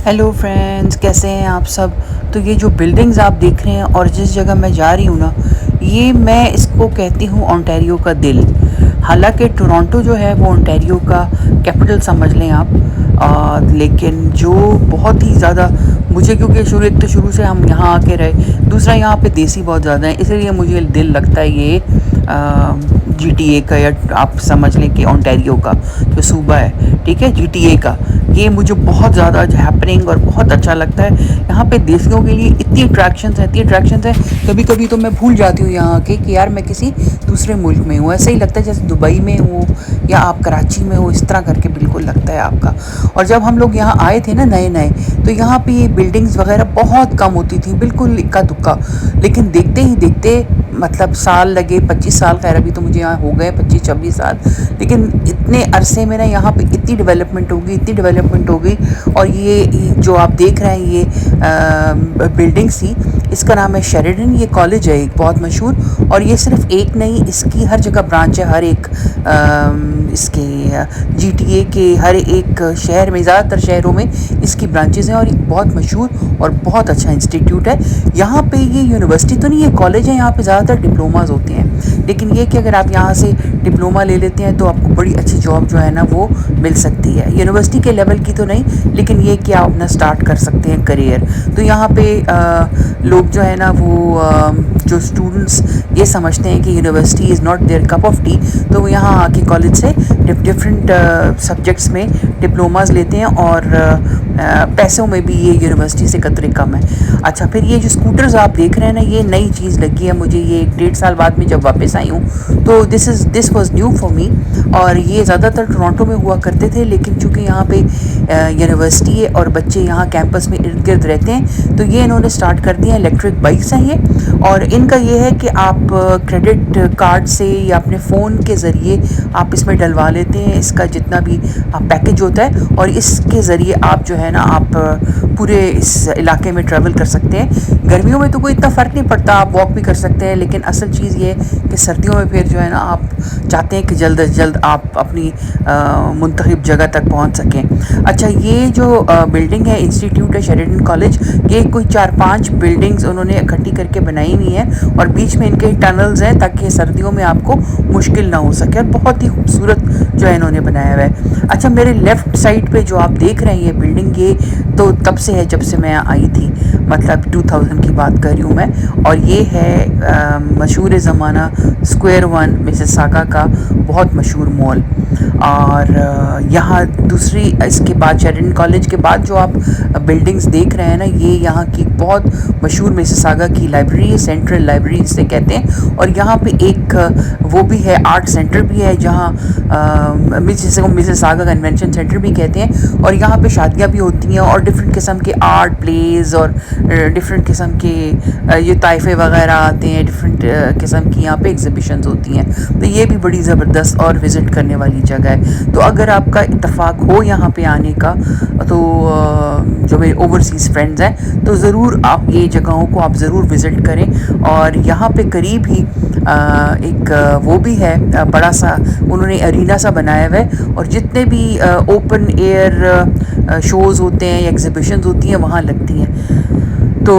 Hello friends, कैसे हैं आप सब। तो ये जो बिल्डिंग्स आप देख रहे हैं और जिस जगह मैं जा रही हूँ ना, ये मैं इसको कहती हूँ ओंटारियो का दिल। हालांकि टोरंटो जो है वो ओंटारियो का कैपिटल समझ लें आप, लेकिन जो बहुत ही ज़्यादा मुझे, क्योंकि एक तो शुरू से हम यहाँ आके रहे, दूसरा यहाँ पे देसी बहुत ज़्यादा है, इसलिए मुझे दिल लगता है ये GTA का, या आप समझ लें कि ओंटारियो का जो सूबा है, ठीक है, GTA का, ये मुझे बहुत ज़्यादा हैपनिंग और बहुत अच्छा लगता है। यहाँ पे देसियों के लिए इतनी अट्रैक्शंस हैं, कभी कभी तो मैं भूल जाती हूँ यहाँ के कि यार मैं किसी दूसरे मुल्क में हूँ। ऐसे ही लगता है जैसे दुबई में हो या आप कराची में हो, इस तरह करके बिल्कुल लगता है आपका। और जब हम लोग यहाँ आए थे ना नए नए, तो यहाँ पे ये बिल्डिंग्स वगैरह बहुत कम होती थी, बिल्कुल इक्का दुक्का। लेकिन देखते ही देखते, मतलब साल लगे, 25 साल, खैर अभी तो मुझे यहाँ हो गए 25-26 साल, लेकिन इतने अरसे में ना यहाँ पे इतनी डेवलपमेंट होगी। और ये जो आप देख रहे हैं ये बिल्डिंग्स थी, इसका नाम है शेरिडन। ये कॉलेज है एक बहुत मशहूर, और ये सिर्फ एक नहीं, इसकी हर जगह ब्रांच है। हर एक इसके GTA के हर एक शहर में, ज़्यादातर शहरों में इसकी ब्रांचेज़ हैं, और एक बहुत मशहूर और बहुत अच्छा इंस्टीट्यूट है। यहाँ पे ये यूनिवर्सिटी तो नहीं, ये कॉलेज है, यहाँ पे ज़्यादातर डिप्लोमाज होते हैं। लेकिन ये कि अगर आप यहाँ से डिप्लोमा ले लेते हैं तो आपको बड़ी अच्छी जॉब जो है ना वो मिल सकती है। यूनिवर्सिटी के लेवल की तो नहीं, लेकिन ये कि आप अपना स्टार्ट कर सकते हैं करियर। तो यहाँ पे लोग जो है ना वो जो स्टूडेंट्स ये समझते हैं कि university is not their cup of tea, तो वो यहाँ आके कॉलेज से डिफरेंट सब्जेक्ट्स में डिप्लोमाज लेते हैं, और पैसों में भी ये यूनिवर्सिटी से कतरे कम है। अच्छा, फिर ये जो स्कूटर्स आप देख रहे हैं ना, ये नई चीज़ लगी है मुझे, ये 1-1.5 साल बाद में जब वापस आई हूँ, तो this was new for me. और ये ज़्यादातर टोरंटो में हुआ करते थे, लेकिन चूँकि यहाँ पे यूनिवर्सिटी है और बच्चे यहाँ कैंपस में इर्द गिर्द रहते हैं, तो ये इन्होंने स्टार्ट कर दिया। इलेक्ट्रिक बाइक्स हैं ये, और इनका ये है कि आप क्रेडिट कार्ड से या अपने फ़ोन के ज़रिए आप इसमें डलवा लेते हैं इसका जितना भी पैकेज होता है, और इसके ज़रिए आप जो है ना आप पूरे इस इलाके में ट्रैवल कर सकते हैं। गर्मियों में तो कोई इतना फ़र्क नहीं पड़ता, आप वॉक भी कर सकते हैं, लेकिन असल चीज़ ये है कि सर्दियों में फिर जो है ना आप चाहते हैं कि जल्द अज जल्द आप अपनी मुंतखब जगह तक पहुंच सकें। अच्छा, ये जो बिल्डिंग है, इंस्टीट्यूट है शेरिडन कॉलेज, ये कोई 4-5 बिल्डिंग्स उन्होंने इकट्ठी करके बनाई हुई हैं, और बीच में इनके टनल्स हैं ताकि सर्दियों में आपको मुश्किल ना हो सके, और बहुत ही खूबसूरत जो है इन्होंने बनाया हुआ है। अच्छा, मेरे लेफ़्ट साइड पे जो आप देख रहे हैं ये बिल्डिंग, ये तो तब से है जब से मैं आई थी, मतलब 2000 की बात कर रही हूँ मैं। और ये है मशहूर ज़माना स्क्वायर 1 मिसिसागा का बहुत मशहूर मॉल। और यहाँ दूसरी, इसके बाद शेरिडन कॉलेज के बाद जो आप बिल्डिंग्स देख रहे हैं ना, ये यहाँ की बहुत मशहूर मिसिसागा की लाइब्रेरी है, सेंट्रल लाइब्रेरी जिसे कहते हैं। और यहाँ पे एक वो भी है, आर्ट सेंटर भी है, जहाँ जिसे को मिसिसागा कन्वेंशन सेंटर भी कहते हैं। और यहाँ पे शादियाँ भी होती हैं, और डिफरेंट किस्म के आर्ट प्लेज और डिफरेंट किस्म के ये ताइफे वगैरह आते हैं, डिफरेंट किस्म की यहाँ पे एग्जिबिशंस होती हैं। तो ये भी बड़ी ज़बरदस्त और विज़िट करने वाली जगह है। तो अगर आपका इत्तेफाक हो यहाँ पे आने का, तो जो मेरे ओवरसीज़ फ्रेंड्स हैं, तो ज़रूर आप ये जगहों को आप ज़रूर विज़िट करें। और यहाँ पे करीब ही एक वो भी है, बड़ा सा उन्होंने अरीना सा बनाया हुआ है, और जितने भी ओपन एयर शोज़ होते हैं या एग्जिबिशंस होती हैं वहाँ लगती हैं। तो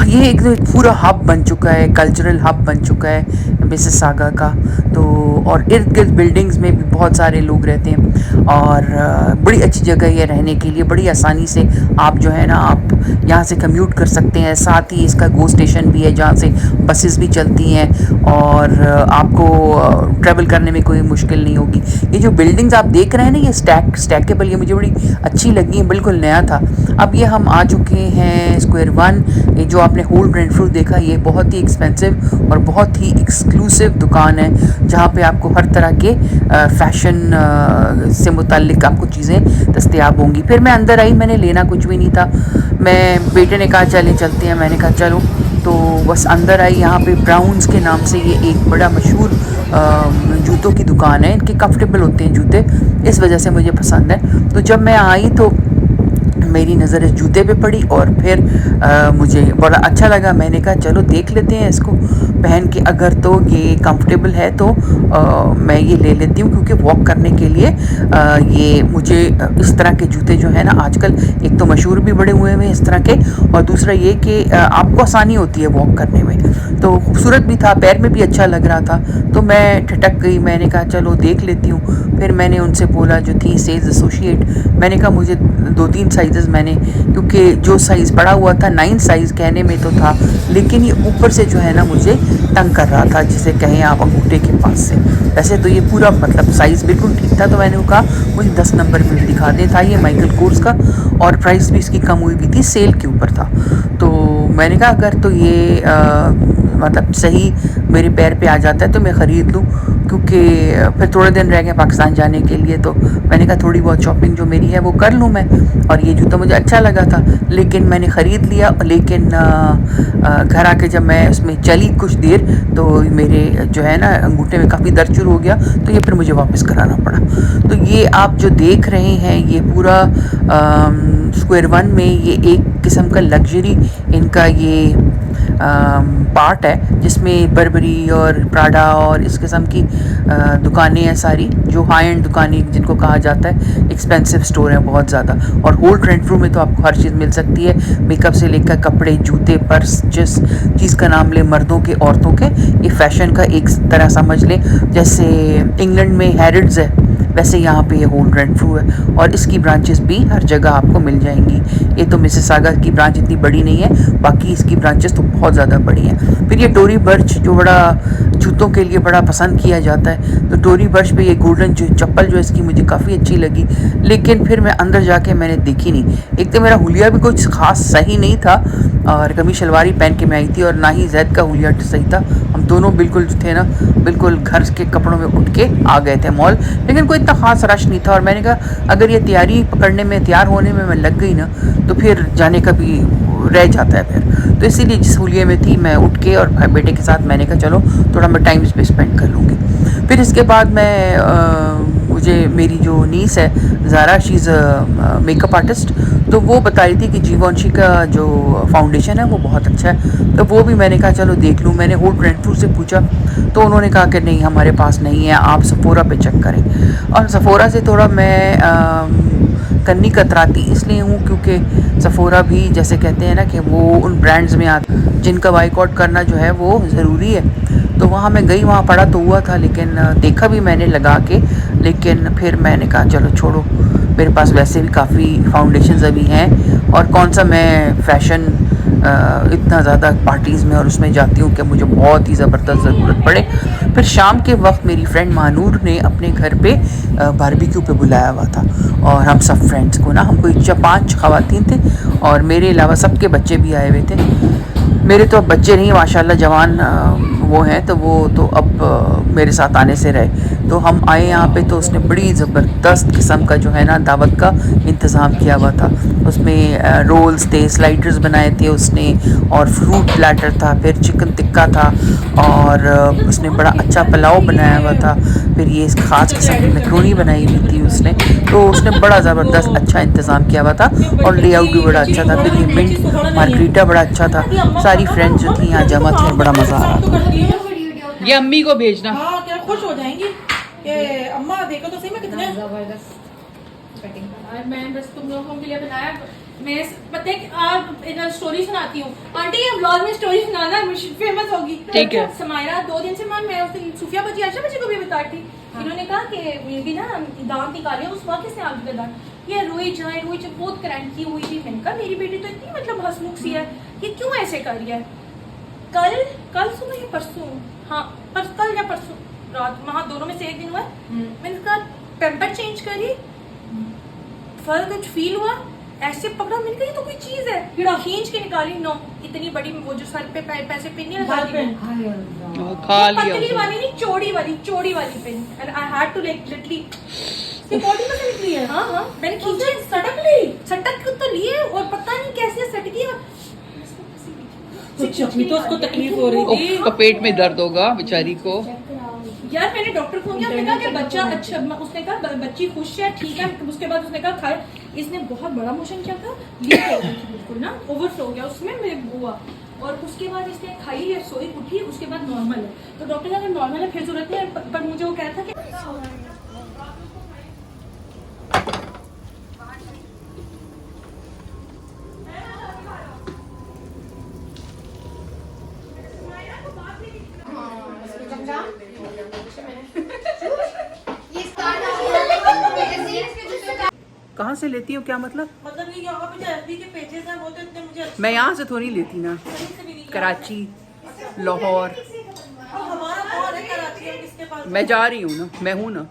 ये एक पूरा हब बन चुका है, कल्चरल हब बन चुका है मिसिसागा का। तो और इर्द गिर्द बिल्डिंग्स में भी बहुत सारे लोग रहते हैं, और बड़ी अच्छी जगह है रहने के लिए। बड़ी आसानी से आप जो है ना आप यहाँ से कम्यूट कर सकते हैं। साथ ही इसका गो स्टेशन भी है जहाँ से बसेस भी चलती हैं, और आपको ट्रैवल करने में कोई मुश्किल नहीं होगी। ये जो बिल्डिंग्स आप देख रहे हैं ना, ये स्टैकेबल, ये मुझे बड़ी अच्छी लगी है, बिल्कुल नया था। अब ये हम आ चुके हैं स्क्वायर 1। ये जो आपने होल्ड रेंटफ्रूट देखा, ये बहुत ही एक्सपेंसिव और बहुत ही एक्सक्लूसिव दुकान है, जहाँ पे आपको हर तरह के फ़ैशन से मुताल्लिक़ आपको चीज़ें दस्तयाब होंगी। फिर मैं अंदर आई, मैंने लेना कुछ भी नहीं था, मैं बेटे ने कहा चलते हैं, मैंने कहा चलो, तो बस अंदर आई। यहाँ पे ब्राउन्स के नाम से ये एक बड़ा मशहूर जूतों की दुकान है, इनके कंफर्टेबल होते हैं जूते, इस वजह से मुझे पसंद है। तो जब मैं आई तो मेरी नज़र इस जूते पे पड़ी और फिर मुझे बड़ा अच्छा लगा। मैंने कहा चलो देख लेते हैं इसको पहन के, अगर तो ये कंफर्टेबल है तो मैं ये ले लेती हूँ, क्योंकि वॉक करने के लिए ये मुझे इस तरह के जूते जो है ना आजकल एक तो मशहूर भी बड़े हुए हैं इस तरह के, और दूसरा ये कि आपको आसानी होती है वॉक करने में, तो खूबसूरत भी था, पैर में भी अच्छा लग रहा था। तो मैं ठटक गई, मैंने कहा चलो देख लेती हूँ। फिर मैंने उनसे बोला जो थी सेल्स एसोसिएट, मैंने कहा मुझे 2-3 साइज़ मैंने, क्योंकि जो साइज़ पड़ा हुआ था 9 साइज़ कहने में तो था, लेकिन ये ऊपर से जो है ना मुझे तंग कर रहा था, जिसे कहें आप अंगूठे के पास से। वैसे तो ये पूरा मतलब साइज़ बिल्कुल ठीक था, तो मैंने कहा मुझे 10 नंबर में भी दिखा दें। था ये माइकल कोर्स का और प्राइस भी इसकी कम हुई भी थी, सेल के ऊपर था। तो मैंने कहा अगर तो ये मतलब सही मेरे पैर पे आ जाता है तो मैं ख़रीद लूँ, क्योंकि फिर थोड़े दिन रह गए पाकिस्तान जाने के लिए, तो मैंने कहा थोड़ी बहुत शॉपिंग जो मेरी है वो कर लूँ मैं। और ये जूता मुझे अच्छा लगा था, लेकिन मैंने ख़रीद लिया। लेकिन घर आके जब मैं उसमें चली कुछ देर तो मेरे जो है ना अंगूठे में काफ़ी दर्द शुरू हो गया, तो ये फिर मुझे वापस कराना पड़ा। तो ये आप जो देख रहे हैं ये पूरा स्क्वायर वन में ये एक किस्म का लग्जरी इनका ये पार्ट है, जिसमें बर्बरी और प्राडा और इस किस्म की दुकानें हैं सारी, जो हाई एंड दुकानें जिनको कहा जाता है, एक्सपेंसिव स्टोर हैं बहुत ज़्यादा। और होल ट्रेंड में तो आपको हर चीज़ मिल सकती है, मेकअप से लेकर कपड़े, जूते, पर्स, जिस चीज़ का नाम ले, मर्दों के, औरतों के, ये फैशन का एक तरह समझ लें। जैसे इंग्लैंड में हैरिड्स है, वैसे यहाँ पे ये होल ट्रेंड है, और इसकी ब्रांचेस भी हर जगह आपको मिल जाएंगी। ये तो मिसिसागा की ब्रांच इतनी बड़ी नहीं है, बाकी इसकी ब्रांचेस तो बहुत ज़्यादा बड़ी हैं। फिर ये टोरी बर्च जो बड़ा जूतों के लिए बड़ा पसंद किया जाता है, तो टोरी बर्च पे ये गोल्डन जो चप्पल जो इसकी मुझे काफ़ी अच्छी लगी, लेकिन फिर मैं अंदर जाके मैंने देखी नहीं। एक तो मेरा हुलिया भी कुछ खास सही नहीं था, और कमीज शलवार ही पहन के मैं आई थी, और ना ही जैद का हुलिया सही था। हम दोनों बिल्कुल जो थे ना बिल्कुल घर के कपड़ों में उठ के आ गए थे मॉल, लेकिन कोई इतना ख़ास रश नहीं था। और मैंने कहा अगर ये तैयारी पकड़ने में, तैयार होने में मैं लग गई ना, तो फिर जाने का भी रह जाता है फिर। तो इसीलिए जिस हुलिये में थी मैं उठ के और भाई बेटे के साथ मैंने कहा चलो थोड़ा मैं टाइम इस पर स्पेंड कर लूँगी। फिर इसके बाद मैं मुझे मेरी जो नीस है Zara, she is makeup artist, तो वो बता रही थी कि जीवंशी का जो फाउंडेशन है वो बहुत अच्छा है, तो वो भी मैंने कहा चलो देख लूँ। मैंने होल ट्रेंड से पूछा तो उन्होंने कहा कि नहीं हमारे पास नहीं है, आप सफोरा पे चेक करें। और सफोरा से थोड़ा मैं कन्नी कतराती इसलिए हूँ क्योंकि सफोरा भी जैसे कहते हैं ना कि वो उन ब्रांड्स में आता जिनका बाइकआउट करना जो है वो ज़रूरी है। तो वहाँ मैं गई, वहाँ पड़ा तो हुआ था, लेकिन देखा भी मैंने लगा के, लेकिन फिर मैंने कहा चलो छोड़ो, मेरे पास वैसे भी काफ़ी फाउंडेशंस अभी हैं, और कौन सा मैं फ़ैशन इतना ज़्यादा पार्टीज़ में और उसमें जाती हूँ कि मुझे बहुत ही ज़बरदस्त ज़रूरत पड़े। फिर शाम के वक्त मेरी फ्रेंड महानूर ने अपने घर पे बारबेक्यू पे बुलाया हुआ था, और हम सब फ्रेंड्स को ना, हम कोई 5 ख़वातीन थे और मेरे अलावा सबके बच्चे भी आए हुए थे। मेरे तो अब बच्चे नहीं माशाल्लाह जवान वो हैं, तो वो तो अब मेरे साथ आने से रहे। तो हम आए यहाँ पे, तो उसने बड़ी ज़बरदस्त किस्म का जो है ना दावत का इंतज़ाम किया हुआ था। उसमें रोल्स थे, स्लाइडर्स बनाए थे उसने, और फ्रूट प्लेटर था, फिर चिकन टिक्का था, और उसने बड़ा अच्छा पुलाव बनाया हुआ था। फिर ये ख़ास किस्म की मैक्रोनी बनाई हुई थी उसने, तो उसने बड़ा ज़बरदस्त अच्छा इंतज़ाम किया हुआ था, और लेआउट भी बड़ा अच्छा था। फिर ये मिंट मार्गरीटा बड़ा अच्छा था। सारी फ्रेंड्स जो थी यहाँ जमा थी और बड़ा मज़ा आ रहा था। ये अम्मी को भेजना। हाँ क्या खुश हो जाएंगी कि अम्मा देखो तो सही में कितने जबरदस्त कटिंग का। मैं बस तुम लोगों के लिए बनाया। मैं पता है आप एक स्टोरी सुनाती हूँ आंटी, ये व्लॉग में स्टोरी सुनाना फेमस होगी। ठीक है। समायरा 2 दिन से मैं उस दिन सूफिया बची आशा बच्ची को भी बताती। इन्होंने कहा कि ये भी ना दांत निकाले, उस वक्त से आगे का दांत ये रोई जाए बहुत क्रैंकी हुई थी। मैंने कहा मेरी बेटी तो इतनी मतलब हंसमुख सी है, ये क्यों ऐसे कर रही है। कल सुबह या परसों, हाँ कल या परसों रात, वहाँ दोनों में से एक दिन हुआ। मैंने कहा पैम्पर चेंज करी, फर्क कुछ फील हुआ, ऐसे पकड़ा, मैंने कहा ये तो कोई चीज है, खींच के निकाली। नो, इतनी बड़ी वो जो सर पे पैसे पिन नहीं लगा पतली वाली नहीं, चौड़ी वाली pin, and I had to like literally body में से निकली है। हाँ मैंने खींची, सटक तो लिए, और पता नहीं कैसे सटकी। तो उसको तकलीफ हो रही थी, उसका पेट में दर्द होगा बेचारी को। यार मैंने डॉक्टर को फोन किया, उसने कहा कि बच्चा अच्छा, उसने कहा बच्ची खुश है, ठीक है। उसके बाद उसने कहा इसने बहुत बड़ा मोशन किया था, लीक हो गई थी बिल्कुल ना, ओवरफ्लो हो गया उसमें मेरे हुआ। और उसके बाद इसने खाई या सोई उठी, उसके बाद नॉर्मल है। तो डॉक्टर ने अगर नॉर्मल है फिर जरूरत नहीं है, पर मुझे वो कह था कि कहाँ से लेती हो, क्या मतलब? मतलब ये यहाँ पे जो एफबी के पेजेस हैं वो तो इतने मुझे अच्छे मैं यहाँ से थोड़ी लेती ना, से भी नहीं। कराची, लाहौर। और हमारा कौन है कराची में, किसके पास? मैं जा रही हूँ ना, मैं हूँ ना,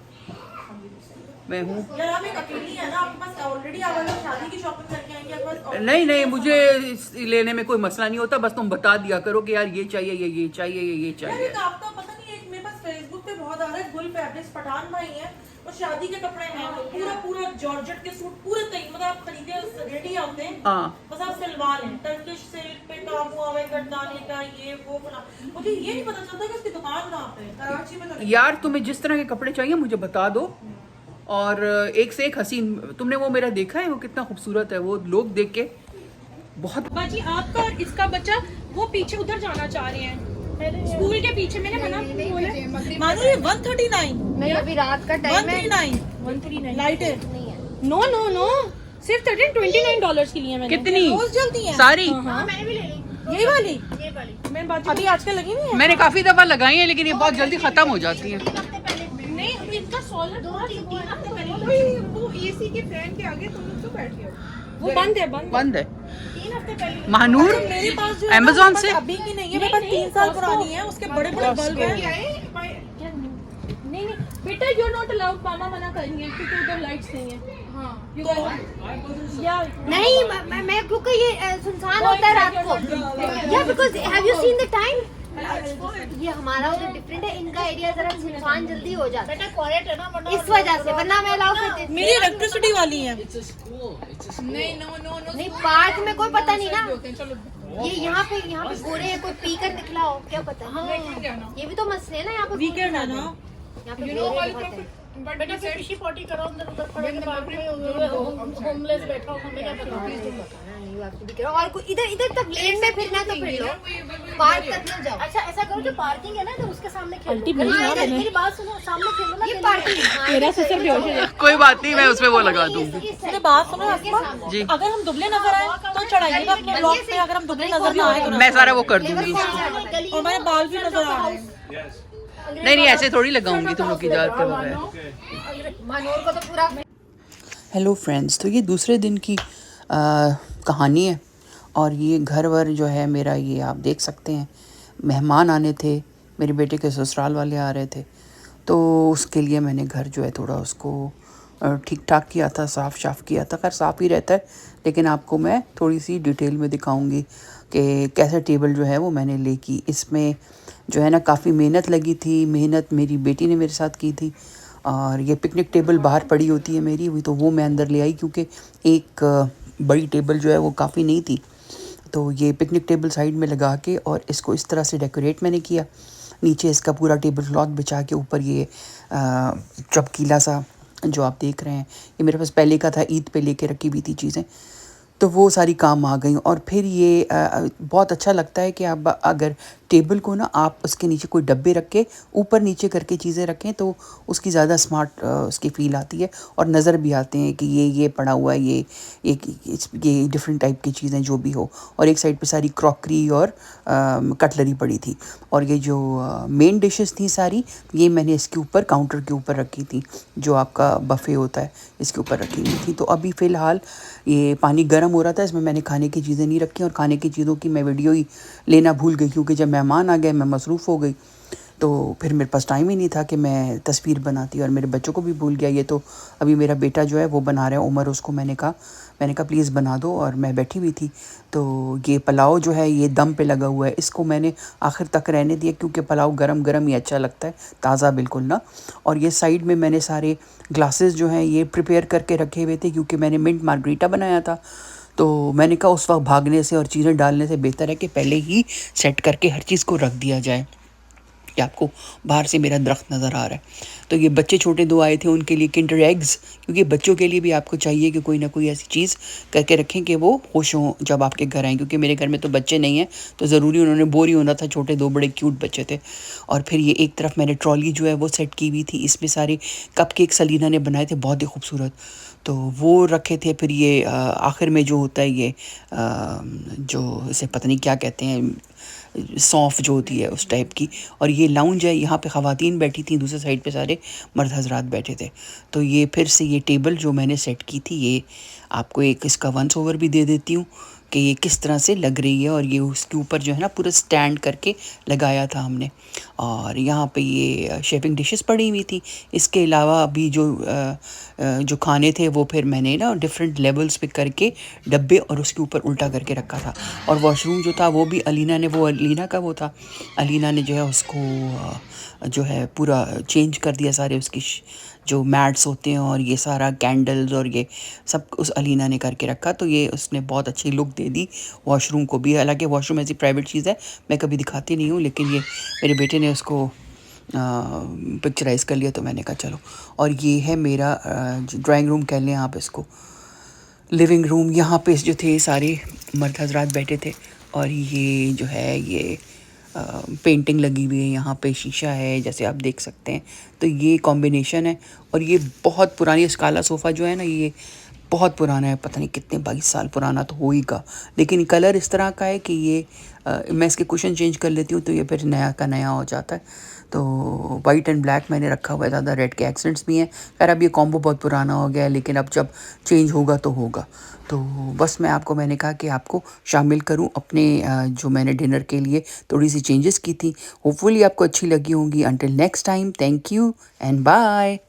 मैं हूँ। यार आप एक अकेली है ना, आपके पास ऑलरेडी आप अगर शादी की शॉपिंग करके आएंगे आपके पास नहीं नहीं, मुझे लेने में कोई मसला नहीं होता, बस तुम बता दिया करो कि यार ये चाहिए, ये चाहिए, ये यार चाहिए। एक आपका पता नहीं, एक मेरे पास फेसबुक पे बहुत आ रहा है, गुल फैब्रिक्स पठान भाई हैं और शादी के कपड़े हैं, तो पूरा जॉर्जेट के सूट पूरे तरीके, मतलब आप खरीदे रेडी आते हैं, हाँ बस आप सिलवा लें। टर्किश सिल्क पे काम हुआ है, गर्दाने का ये वो बना। मुझे ये नहीं पता चलता कि उसकी दुकान कहाँ पे है, कराची में तो यार, तुम्हें जिस तरह के कपड़े चाहिए मुझे बता दो, और एक से एक हसीन। तुमने वो मेरा देखा है, वो कितना खूबसूरत है, वो लोग देख के बहुत। बाजी आपका और इसका बच्चा वो पीछे उधर जाना चाह रहे हैं स्कूल के पीछे। मैंने मना बोला मानो ये 139 नहीं, अभी रात का टाइम है। 139 लाइट है। नो नो नो, सिर्फ $29 की लिए मैंने। कितनी रोज जलती है सारी? हाँ, मैंने भी ले ली यही वाली ये वाली। मैं बात अभी आजकल लगी नहीं है। मैंने काफी दफा लगाई है, लेकिन ये बहुत जल्दी खत्म हो जाती है। 3 हफ्ते पहले नहीं, इनका सोलर दो 3 हफ्ते पहले वो एसी के फैन के आगे तुम लोग तो बैठे हो। वो बंद है, बंद बंद है। 3 हफ्ते पहले महानूर मेरे पास जो है ना, Amazon मेरे से? पास अभी की नहीं है, मेरे पास 3 साल पुरानी है, उसके बड़े बड़े बल्ब हैं। क्या नहीं नहीं बेटा, यू नॉट अलाउड, मामा मना करेंगे क्योंकि उधर लाइट्स नहीं है। हाँ या नहीं, मैं क्योंकि ये सुनसान होता है रात को। या because have you seen the time, ये हमारा उधर डिफरेंट है, इनका एरिया जरा सुनसान जल्दी हो जाता है इस वजह से, वरना मैं अलाउ करती थी। मेरी इलेक्ट्रिसिटी वाली है। नहीं, पार्क में कोई पता नहीं ना, ये यहाँ पे गोरे कोई पी कर निकला हो, क्या पता। ये भी तो मसले है ना, यहाँ पे वीकेंड है ना। यहाँ पे गोरे बहुत है। और कोई इधर तक लेन में फिरना तो फिर लो, पार्क तक न जाओ। अच्छा ऐसा करो, जो पार्किंग है ना तो उसके सामने खेलो। Ultimately मेरी बात सुनो, सामने खेलो ना। ये पार्किंग मेरा सिस्टम भी हो जाए। कोई बात नहीं, मैं उसमें वो लगा दूंगी। मेरी बात सुनो आसमा, जी। अगर हम दुबले नजर आए तो चढ़ाइएगा अपने ब्लॉग पे, अगर हम दुबले नजर ना आए तो मैं सारा वो कर दूंगी। और हमारे बाल भी नजर आ रहे हैं। नहीं नहीं, ऐसे थोड़ी लगाऊंगी तुम लोग की इजाजत के बगैर। मनोर को तो पूरा। हेलो फ्रेंड्स, तो ये दूसरे दिन की कहानी है, और ये घर वर जो है मेरा, ये आप देख सकते हैं, मेहमान आने थे, मेरे बेटे के ससुराल वाले आ रहे थे, तो उसके लिए मैंने घर जो है थोड़ा उसको ठीक ठाक किया था, साफ़ किया था। खैर साफ़ ही रहता है, लेकिन आपको मैं थोड़ी सी डिटेल में दिखाऊंगी कि कैसे टेबल जो है वो मैंने ले की। इसमें जो है ना काफ़ी मेहनत लगी थी, मेहनत मेरी बेटी ने मेरे साथ की थी। और ये पिकनिक टेबल बाहर पड़ी होती है मेरी हुई, तो वो मैं अंदर ले आई, क्योंकि एक बड़ी टेबल जो है वो काफ़ी नहीं थी। तो ये पिकनिक टेबल साइड में लगा के और इसको इस तरह से डेकोरेट मैंने किया। नीचे इसका पूरा टेबल क्लॉथ बिछा के, ऊपर ये चपकीला सा जो आप देख रहे हैं, ये मेरे पास पहले का था, ईद पे लेके रखी हुई थी चीज़ें, तो वो सारी काम आ गई। और फिर ये बहुत अच्छा लगता है कि आप अगर टेबल को ना आप उसके नीचे कोई डब्बे रख के ऊपर नीचे करके चीज़ें रखें, तो उसकी ज़्यादा स्मार्ट उसकी फ़ील आती है, और नज़र भी आते हैं कि ये पड़ा हुआ है, ये डिफरेंट टाइप की चीज़ें जो भी हो। और एक साइड पे सारी क्रॉकरी और कटलरी पड़ी थी, और ये जो मेन डिशेस थी सारी, ये मैंने इसके ऊपर काउंटर के ऊपर रखी थी, जो आपका बफ़े होता है इसके ऊपर रखी हुई थी। तो अभी फ़िलहाल ये पानी गर्म हो रहा था, इसमें मैंने खाने की चीज़ें नहीं रखी, और खाने की चीज़ों की मैं वीडियो ही लेना भूल गई, क्योंकि जब मेहमान आ गए मैं मसरूफ़ हो गई, तो फिर मेरे पास टाइम ही नहीं था कि मैं तस्वीर बनाती, और मेरे बच्चों को भी भूल गया। ये तो अभी मेरा बेटा जो है वो बना रहा है, उमर, उसको मैंने कहा प्लीज़ बना दो, और मैं बैठी हुई थी। तो ये पुलाव जो है ये दम पे लगा हुआ है, इसको मैंने आखिर तक रहने दिया, क्योंकि पुलाव गरम गरम ही अच्छा लगता है, ताज़ा बिल्कुल ना। और ये साइड में मैंने सारे ग्लासेस जो हैं ये प्रिपेयर करके रखे हुए थे, क्योंकि मैंने मिंट मार्गरीटा बनाया था। तो मैंने कहा उस वक्त भागने से और चीज़ें डालने से बेहतर है कि पहले ही सेट करके हर चीज़ को रख दिया जाए। ये आपको बाहर से मेरा दरख्त नज़र आ रहा है। तो ये बच्चे छोटे 2 आए थे, उनके लिए किंडर एग्स, क्योंकि बच्चों के लिए भी आपको चाहिए कि कोई ना कोई ऐसी चीज़ करके रखें कि वो खुश हों जब आपके घर आएँ, क्योंकि मेरे घर में तो बच्चे नहीं हैं, तो ज़रूरी उन्होंने बोर ही होना था। छोटे 2 बड़े क्यूट बच्चे थे। और फिर ये एक तरफ मैंने ट्रॉली जो है वो सेट की हुई थी, इसमें सारे कपकेक सलीना ने बनाए थे, बहुत ही खूबसूरत, तो वो रखे थे। फिर ये आखिर में जो होता है ये जो इसे पता नहीं क्या कहते हैं, सौंफ जो होती है उस टाइप की। और ये लाउंज है, यहाँ पे ख़वातीन बैठी थी, दूसरे साइड पे सारे मर्द हजरात बैठे थे। तो ये फिर से ये टेबल जो मैंने सेट की थी, ये आपको एक इसका वंस ओवर भी दे देती हूँ कि ये किस तरह से लग रही है। और ये उसके ऊपर जो है ना पूरा स्टैंड करके लगाया था हमने। और यहाँ पे ये शेविंग डिशेस पड़ी हुई थी। इसके अलावा अभी जो खाने थे वो फिर मैंने ना डिफरेंट लेवल्स पे करके डब्बे और उसके ऊपर उल्टा करके रखा था। और वॉशरूम जो था वो भी अलीना का वो था, अलीना ने जो है उसको जो है पूरा चेंज कर दिया, सारे उसकी जो मैट्स होते हैं और ये सारा कैंडल्स और ये सब उस अलीना ने करके रखा। तो ये उसने बहुत अच्छी लुक दे दी वॉशरूम को भी। हालांकि वॉशरूम ऐसी प्राइवेट चीज़ है, मैं कभी दिखाती नहीं हूँ, लेकिन ये मेरे बेटे ने उसको पिक्चराइज़ कर लिया, तो मैंने कहा चलो। और ये है मेरा ड्राइंग रूम कह लें आप इसको, लिविंग रूम। यहाँ पे जो थे सारे मर्द हजरात बैठे थे। और ये जो है ये पेंटिंग लगी हुई है, यहाँ पे शीशा है जैसे आप देख सकते हैं। तो ये कॉम्बिनेशन है। और ये बहुत पुरानी, इस काला सोफ़ा जो है ना ये बहुत पुराना है, पता नहीं कितने 22 साल पुराना तो हो ही का। लेकिन कलर इस तरह का है कि ये मैं इसके कुशन चेंज कर लेती हूँ तो ये फिर नया का नया हो जाता है। तो वाइट एंड ब्लैक मैंने रखा हुआ है, ज़्यादा रेड के एक्सेंट्स भी हैं। खैर अब ये कॉम्बो बहुत पुराना हो गया है, लेकिन अब जब चेंज होगा तो होगा। तो बस मैंने कहा कि आपको शामिल करूं अपने जो मैंने डिनर के लिए थोड़ी सी चेंजेस की थी। होपफुली आपको अच्छी लगी होंगी। Until next time, thank you and bye.